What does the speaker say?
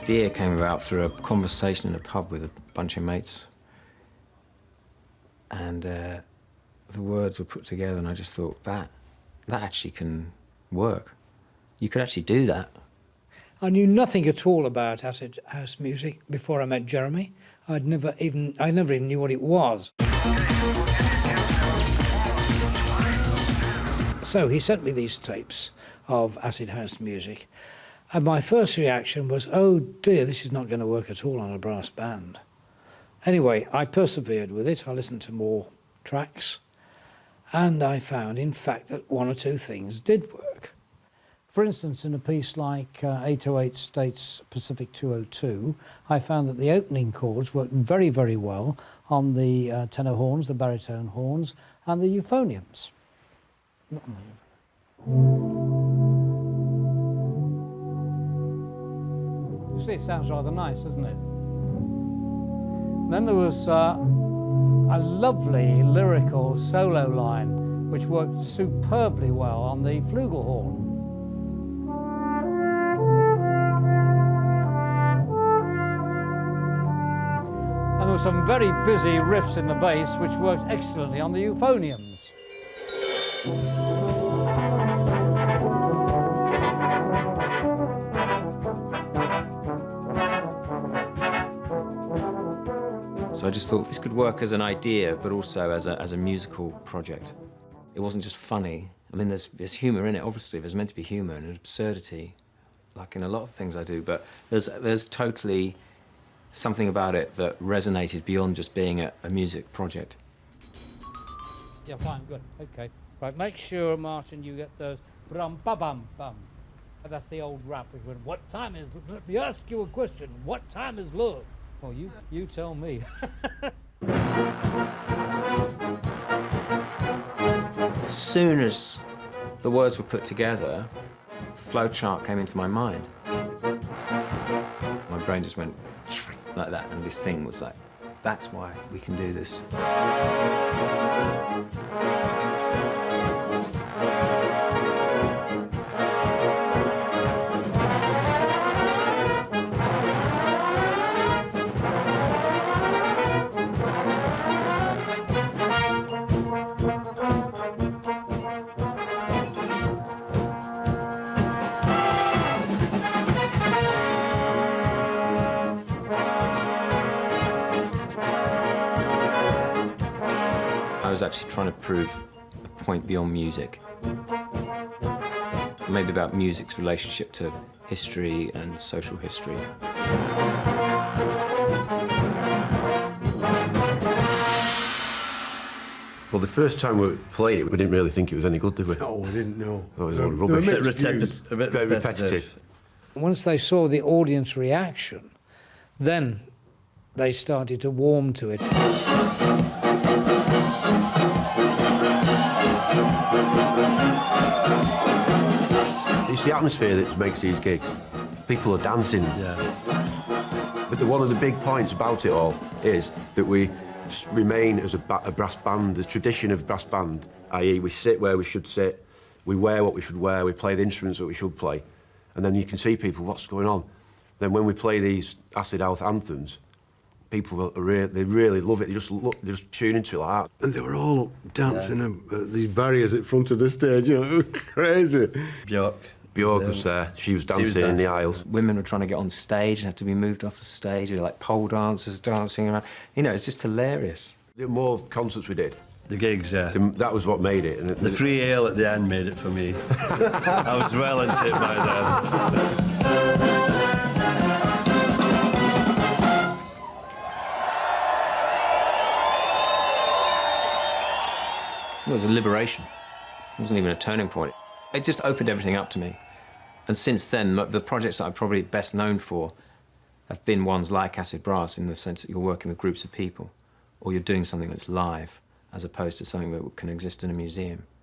idea came about through a conversation in a pub with a bunch of mates. And the words were put together, and I just thought, that actually can work. You could actually do that. I knew nothing at all about acid house music before I met Jeremy. I never even knew what it was. So he sent me these tapes of acid house music, and my first reaction was, oh dear, this is not going to work at all on a brass band. Anyway, I persevered with it. I listened to more tracks, and I found, in fact, that one or two things did work. For instance, in a piece like 808 States Pacific 202, I found that the opening chords worked very, very well on the tenor horns, the baritone horns, and the euphoniums. You see, it sounds rather nice, doesn't it? Then there was a lovely lyrical solo line which worked superbly well on the flugelhorn. And there were some very busy riffs in the bass which worked excellently on the euphoniums. So I just thought this could work as an idea, but also as a musical project. It wasn't just funny. I mean, there's humour in it, obviously. There's meant to be humour and absurdity, like in a lot of things I do, but there's totally something about it that resonated beyond just being a music project. Yeah, fine, good, okay. Right, make sure, Martin, you get those brum-ba-bum-bum. That's the old rap. What time is, let me ask you a question, what time is love? Well, you tell me. As soon as the words were put together, the flowchart came into my mind. My brain just went like that, and this thing was like, that's why we can do this. I was actually trying to prove a point beyond music. Maybe about music's relationship to history and social history. Well, the first time we played it, we didn't really think it was any good, did we? No, we didn't know. Oh, it was all rubbish. A bit Very repetitive. Once they saw the audience reaction, then they started to warm to it. It's the atmosphere that makes these gigs. People are dancing. Yeah. But one of the big points about it all is that we remain as a brass band, the tradition of brass band, i.e. we sit where we should sit, we wear what we should wear, we play the instruments that we should play, and then you can see people, what's going on? Then when we play these acid house anthems, people they really love it. They just tune into it like that. And they were all up dancing at these barriers at front of the stage, you know, it was crazy. Björk was there. She was dancing in the aisles. Women were trying to get on stage and have to be moved off the stage. They were like pole dancers dancing around. You know, it's just hilarious. The more concerts we did, the gigs, yeah. that was what made it. And the free ale at the end made it for me. I was well into it by then. It was a liberation. It wasn't even a turning point. It just opened everything up to me. And since then, the projects that I'm probably best known for have been ones like Acid Brass, in the sense that you're working with groups of people, or you're doing something that's live, as opposed to something that can exist in a museum.